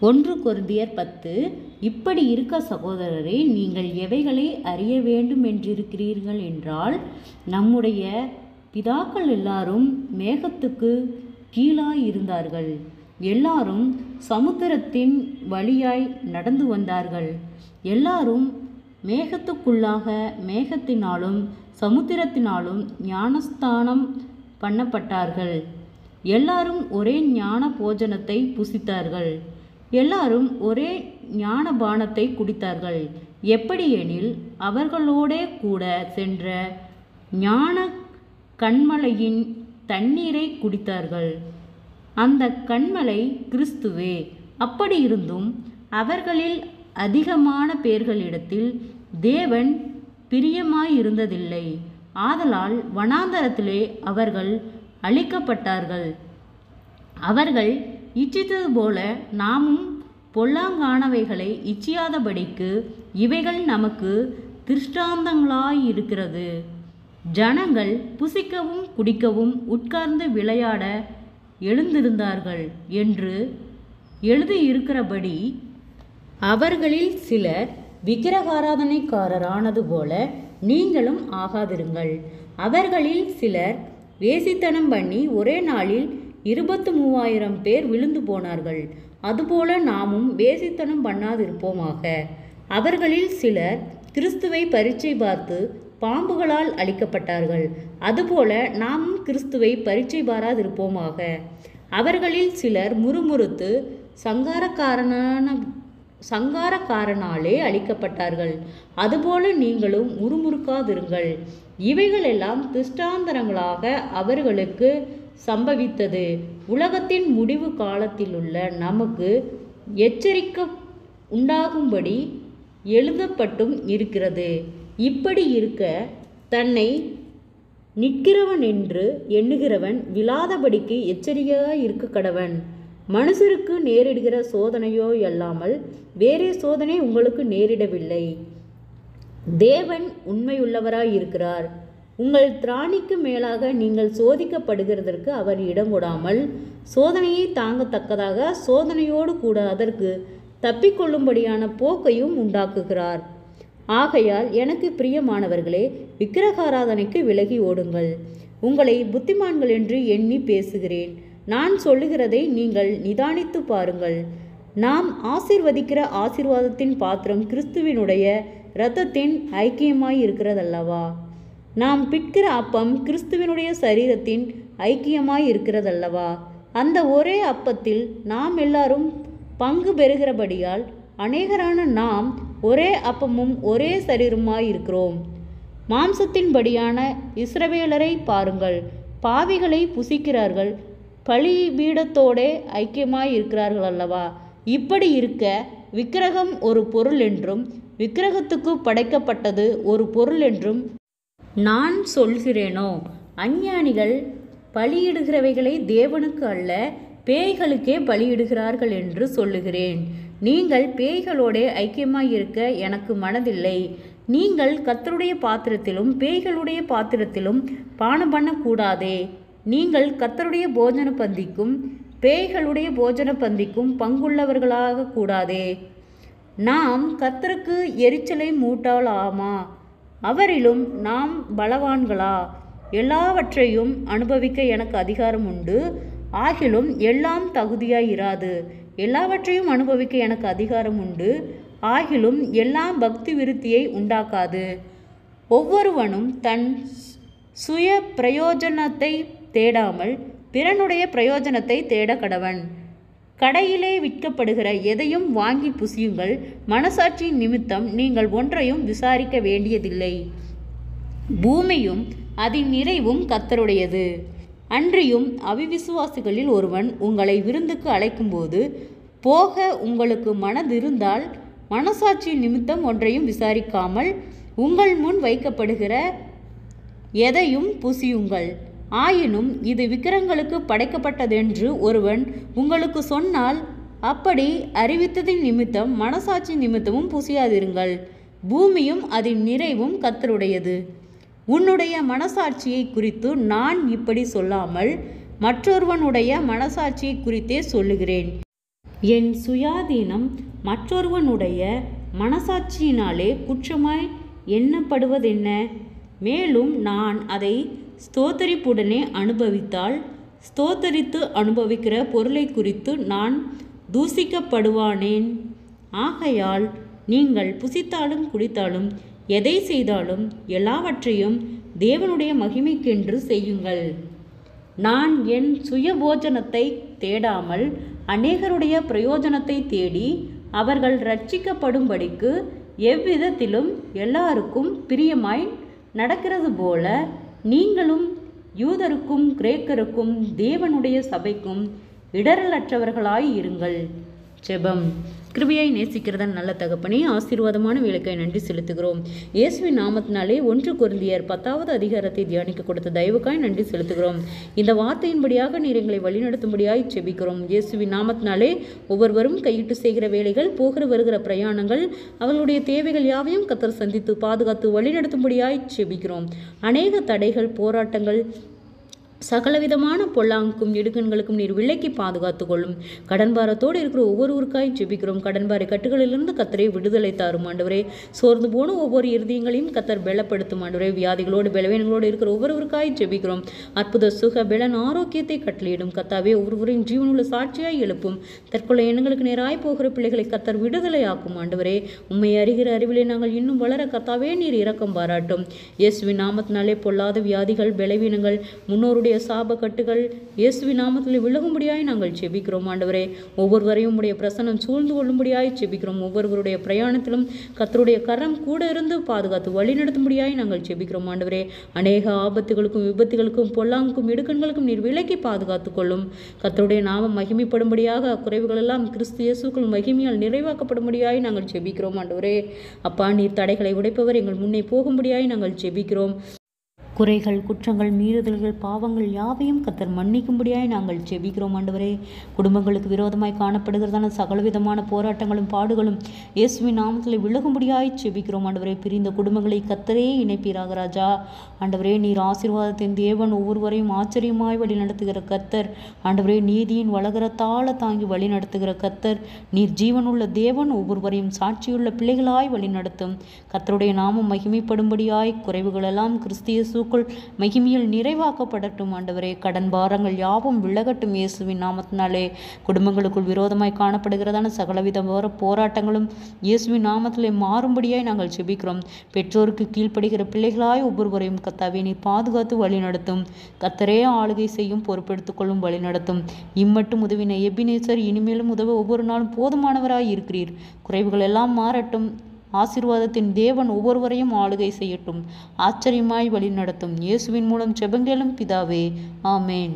1 கொரிந்தியர் 10. இப்படி இருக்க சகோதரரே, நீங்கள் எவைகளை அறிய வேண்டும் என்றிருக்கிறீர்கள் என்றால், நம்முடைய பிதாக்கள் எல்லாரும் மேகத்துக்கு கீழாய் இருந்தார்கள். எல்லாரும் சமுத்திரத்தின் வழியாய் நடந்து வந்தார்கள். எல்லாரும் மேகத்துக்குள்ளாக மேகத்தினாலும் சமுத்திரத்தினாலும் ஞானஸ்தானம் பண்ணப்பட்டார்கள். எல்லாரும் ஒரே ஞான போஜனத்தை புசித்தார்கள். எல்லாரும் ஒரே ஞானபானத்தை குடித்தார்கள். எப்படியெனில் அவர்களோடே கூட சென்ற ஞான கன்மலையின் தண்ணீரை குடித்தார்கள். அந்த கன்மலை கிறிஸ்துவே. அப்படி இருந்தும் அவர்களில் அதிகமான பேர்களிடத்தில் தேவன் பிரியமாயிருந்ததில்லை. ஆதலால் வனாந்தரத்திலே அவர்கள் அழிக்கப்பட்டார்கள். அவர்கள் இச்சித்தது போல நாமும் பொல்லாங்கானவைகளை இச்சியாதபடிக்கு இவைகள் நமக்கு திருஷ்டாந்தங்களாயிருக்கிறது. ஜனங்கள் புசிக்கவும் குடிக்கவும் உட்கார்ந்து விளையாட எழுந்திருந்தார்கள் என்று எழுதியிருக்கிறபடி, அவர்களில் சிலர் விக்கிரகாராதனைக்காரரானது போல நீங்களும் ஆகாதிருங்கள். அவர்களில் சிலர் வேசித்தனம் பண்ணி ஒரே நாளில் 23,000 பேர் விழுந்து போனார்கள். அதுபோல நாமும் வேசித்தனம் பண்ணாதிருப்போமாக. அவர்களில் சிலர் கிறிஸ்துவை பரீட்சை பார்த்து பாம்புகளால் அழிக்கப்பட்டார்கள். அதுபோல நாமும் கிறிஸ்துவை பரீட்சை பாராதிருப்போமாக. அவர்களில் சிலர் முறுமுறுத்து சங்காரக்காரனாலே அழிக்கப்பட்டார்கள். அதுபோல நீங்களும் முறுமுறுக்காதிருங்கள். இவைகளெல்லாம் திருஷ்டாந்தரங்களாக அவர்களுக்கு சம்பவித்தது. உலகத்தின் முடிவு காலத்திலுள்ள நமக்கு எச்சரிக்கை உண்டாகும்படி எழுதப்பட்டும் இருக்கிறது. இப்படி இருக்க தன்னை நிற்கிறவன் என்று எண்ணுகிறவன் விழாதபடிக்கு எச்சரிக்கையாக இருக்க கடவன். மனுஷருக்கு நேரிடுகிற சோதனையோ அல்லாமல் வேறே சோதனை உங்களுக்கு நேரிடவில்லை. தேவன் உண்மையுள்ளவராயிருக்கிறார். உங்கள் திராணிக்கு மேலாக நீங்கள் சோதிக்கப்படுகிறதற்கு அவர் இடங்கொடாமல் சோதனையை தாங்கத்தக்கதாக சோதனையோடு கூட அதற்கு தப்பிக்கொள்ளும்படியான போக்கையும் உண்டாக்குகிறார். ஆகையால் எனக்கு பிரியமானவர்களே, விக்கிரகாராதனைக்கு விலகி ஓடுங்கள். உங்களை புத்திமான்கள் என்று எண்ணி பேசுகிறேன். நான் சொல்லுகிறதை நீங்கள் நிதானித்து பாருங்கள். நாம் ஆசீர்வதிக்கிற ஆசீர்வாதத்தின் பாத்திரம் கிறிஸ்துவினுடைய இரத்தத்தின் ஐக்கியமாய் இருக்கிறதல்லவா? நாம் பிற்கிற அப்பம் கிறிஸ்துவினுடைய சரீரத்தின் ஐக்கியமாய் இருக்கிறதல்லவா? அந்த ஒரே அப்பத்தில் நாம் எல்லாரும் பங்கு பெறுகிறபடியால் அநேகரான நாம் ஒரே அப்பமும் ஒரே சரீரமாய் இருக்கிறோம். மாம்சத்தின்படியான இஸ்ரவேலரை பாருங்கள். பாவிகளை புசிக்கிறார்கள், பலிபீடத்தோடே ஐக்கியமாய் இருக்கிறார்கள் அல்லவா? இப்படி இருக்க விக்கிரகம் ஒரு பொருள் என்றும் விக்கிரகத்துக்கு படைக்கப்பட்டது ஒரு பொருள் என்றும் நான் சொல்கிறேனோ? அஞ்ஞானிகள் பலியிடுகிறவைகளை தேவனுக்கு அல்ல, பேய்களுக்கே பலியிடுகிறார்கள் என்று சொல்லுகிறேன். நீங்கள் பேய்களோடே ஐக்கியமாயிருக்க எனக்கு மனதில்லை. நீங்கள் கர்த்தருடைய பாத்திரத்திலும் பேய்களுடைய பாத்திரத்திலும் பானம் பண்ணக்கூடாதே. நீங்கள் கர்த்தருடைய போஜன பந்திக்கும் பேய்களுடைய போஜன பந்திக்கும் பங்குள்ளவர்களாக கூடாதே. நாம் கர்த்தருக்கு எரிச்சலை மூட்டலாமா? அவரிலும் நாம் பலவான்களா? எல்லாவற்றையும் அனுபவிக்க எனக்கு அதிகாரம் உண்டு. ஆகிலும் எல்லாம் தகுதியாயிராது. எல்லாவற்றையும் அனுபவிக்க எனக்கு அதிகாரம் உண்டு. ஆகிலும் எல்லாம் பக்தி விருத்தியை உண்டாக்காது. ஒவ்வொருவனும் தன் சுய பிரயோஜனத்தை தேடாமல் பிறனுடைய பிரயோஜனத்தை தேட கடவன். கடையிலே விற்கப்படுகிற எதையும் வாங்கி புசியுங்கள். மனசாட்சியின் நிமித்தம் நீங்கள் ஒன்றையும் விசாரிக்க வேண்டியதில்லை. பூமியும் அதன் நிறைவும் கர்த்தருடையது. அன்றியும் அவிவிசுவாசிகளில் ஒருவன் உங்களை விருந்துக்கு அழைக்கும்போது போக உங்களுக்கு மனதிருந்தால் மனசாட்சியின் நிமித்தம் ஒன்றையும் விசாரிக்காமல் உங்கள் முன் வைக்கப்படுகிற எதையும் புசியுங்கள். ஆயினும் இது விக்கிரகங்களுக்கு படைக்கப்பட்டதென்று ஒருவன் உங்களுக்கு சொன்னால் அப்படி அறிவித்ததின் நிமித்தம் மனசாட்சி நிமித்தமும் புசியாதிருங்கள். பூமியும் அதன் நிறைவும் கர்த்தருடையது. உன்னுடைய மனசாட்சியை குறித்து நான் இப்படி சொல்லாமல் மற்றொருவனுடைய மனசாட்சியை குறித்தே சொல்லுகிறேன். என் சுயாதீனம் மற்றொருவனுடைய மனசாட்சியினாலே குற்றமாய் எண்ணப்படுவதென்ன? மேலும் நான் அதை ஸ்தோத்தரிப்புடனே அனுபவித்தால் ஸ்தோத்தரித்து அனுபவிக்கிற பொருளை குறித்து நான் தூசிக்கப்படுவானேன். ஆகையால் நீங்கள் புசித்தாலும் குடித்தாலும் எதை செய்தாலும் எல்லாவற்றையும் தேவனுடைய மகிமைக்கென்று செய்யுங்கள். நான் என் சுயபோஜனத்தை தேடாமல் அநேகருடைய பிரயோஜனத்தை தேடி அவர்கள் இரட்சிக்கப்படும்படிக்கு எவ்விதத்திலும் எல்லாருக்கும் பிரியமாய் நடக்கிறது போல நீங்களும் யூதருக்கும் கிரேக்கருக்கும் தேவனுடைய சபைக்கும் இடரலற்றவர்களாய் இருங்கள். ஜெபம். கிருபையை நேசிக்கிறத நல்ல தகப்பனே, ஆசீர்வாதமான வேலைக்காய் நன்றி செலுத்துகிறோம். இயேசுவின் நாமத்தினாலே 1 கொரிந்தியர் 10வது அதிகாரத்தை தியானிக்க கொடுத்த தயவுக்காய் நன்றி செலுத்துகிறோம். இந்த வார்த்தையின்படியாக நீர் எங்களை வழிநடத்தும்படியாய் செபிக்கிறோம். இயேசுவின் நாமத்தினாலே ஒவ்வொருவரும் கையிட்டு செய்கிற வேலைகள், போகிற வருகிற பிரயாணங்கள், அவர்களுடைய தேவைகள் யாவையும் கர்த்தர் சந்தித்து பாதுகாத்து வழிநடத்தும்படியாய் செபிக்கிறோம். அநேக தடைகள், போராட்டங்கள், சகலவிதமான பொல்லாங்குக்கும் இடுக்கண்களுக்கும் நீர் விலக்கி பாதுகாத்து கொள்ளும். கடன்பாரத்தோடு இருக்கிற ஒவ்வொருவருக்காய் ஜெபிக்கிறோம். கடன்பாரை கட்டுகளிலிருந்து கத்தரை விடுதலை தாரும் ஆண்டவரே. சோர்ந்து போன ஒவ்வொரு இருதயங்களையும் கத்தர் பலப்படுத்தும் ஆண்டவரே. வியாதிகளோடு பலவீனங்களோடு இருக்கிற ஒவ்வொருவருக்காய் ஜெபிக்கிறோம். அற்புத சுக பலன் ஆரோக்கியத்தை கட்டளையிடும் கத்தாவே. ஒவ்வொருவரையும் ஜீவனுள்ள சாட்சியாய் எழுப்பும். தற்கொலை எண்ணங்களுக்கு நேராய் போகிற பிள்ளைகளை கத்தர் விடுதலை ஆக்கும் ஆண்டவரே. உண்மை அறிகிற அறிவிலே நாங்கள் இன்னும் வளர கத்தாவே நீர் இரக்கம் பாராட்டும். இயேசுவின் நாமத்தினாலே பொல்லாத வியாதிகள், பலவீனங்கள், முன்னோருடைய சாப கட்டுகள் இயேசுவின் நாமத்தில் விலகும்படியாய் நாங்கள் செபிக்கிறோம் ஆண்டவரே. ஒவ்வொருவரையும் உடைய பிரசன்னம் சூழ்ந்து கொள்ளும்படியாய் செபிக்கிறோம். ஒவ்வொருவருடைய பிரயாணத்திலும் கர்த்தருடைய கரம் கூட இருந்து பாதுகாத்து வழிநடத்தும்படியாய் நாங்கள் செபிக்கிறோம் ஆண்டவரே. அநேக ஆபத்துகளுக்கும் விபத்துகளுக்கும் பொல்லாங்குக்கும் இடுக்கண்களுக்கும் நீர் விலக்கி பாதுகாத்து கொள்ளும். கர்த்தருடைய நாமம் மகிமைப்படும்படியாக அக்குறைவுகள் எல்லாம் கிறிஸ்து இயேசுக்குள் மகிமையால் நிறைவாக்கப்படும்படியாய் நாங்கள் செபிக்கிறோம் ஆண்டவரே. அப்பா, நீர் தடைகளை உடைப்பவர், எங்கள் முன்னே போகும்படியாய் நாங்கள் செபிக்கிறோம். குறைகள், குற்றங்கள், மீறுதல்கள், பாவங்கள் யாவையும் கர்த்தர் மன்னிக்கும்படியாய் நாங்கள் செபிக்கிறோம் ஆண்டவரே. குடும்பங்களுக்கு விரோதமாய் காணப்படுகிறதான சகலவிதமான போராட்டங்களும் பாடுகளும் இயேசுவின் நாமத்தில் விலகும்படியாய் செபிக்கிறோம் ஆண்டவரே. பிரிந்த குடும்பங்களை கர்த்தரே இணைப்பீராக ராஜா. ஆண்டவரே, நீர் ஆசீர்வாதத்தின் தேவன், ஒவ்வொருவரையும் ஆச்சரியமாய் வழி நடத்துகிற கர்த்தர் ஆண்டவரே. நீதியின் வளகரத்தால தாங்கி வழி நடத்துகிற கர்த்தர் நீர் ஜீவனுள்ள தேவன். ஒவ்வொருவரையும் சாட்சியுள்ள பிள்ளைகளாய் வழி நடத்தும். கர்த்தருடைய நாமம் மகிமைப்படும்படியாய் குறைவுகளெல்லாம் கிறிஸ்து மகிமையில் நிறைவாக்கப்படட்டும் ஆண்டவரே. கடன் பாரங்கள் யாவும் விலகட்டும் இயேசுவின் நாமத்தினாலே. குடும்பங்களுக்குள் விரோதமாய் காணப்படுகிறதான சகலவித போராட்டங்களும் இயேசுவின் நாமத்திலே மாறும்படியாய் நாங்கள் செபிக்கிறோம். பெற்றோருக்கு கீழ்ப்படுகிற பிள்ளைகளாய் ஒவ்வொருவரையும் கர்த்தாவே நீர் பாதுகாத்து வழி நடத்தும். கர்த்தரே ஆளுகை செய்யும், பொறுப்பெடுத்துக் கொள்ளும், வழி நடத்தும். இம்மட்டும் உதவின எபினேசர் இனிமேலும் உதவ ஒவ்வொரு நாளும் போதுமானவராய் இருக்கிறீர். குறைவுகள் எல்லாம் மாறட்டும். ஆசீர்வாதத்தின் தேவன் ஒவ்வொருவரையும் ஆளுகை செய்யட்டும். ஆச்சரியமாய் வழி நடத்தும். இயேசுவின் மூலம் ஜெபங்களும் பிதாவே, ஆமேன்.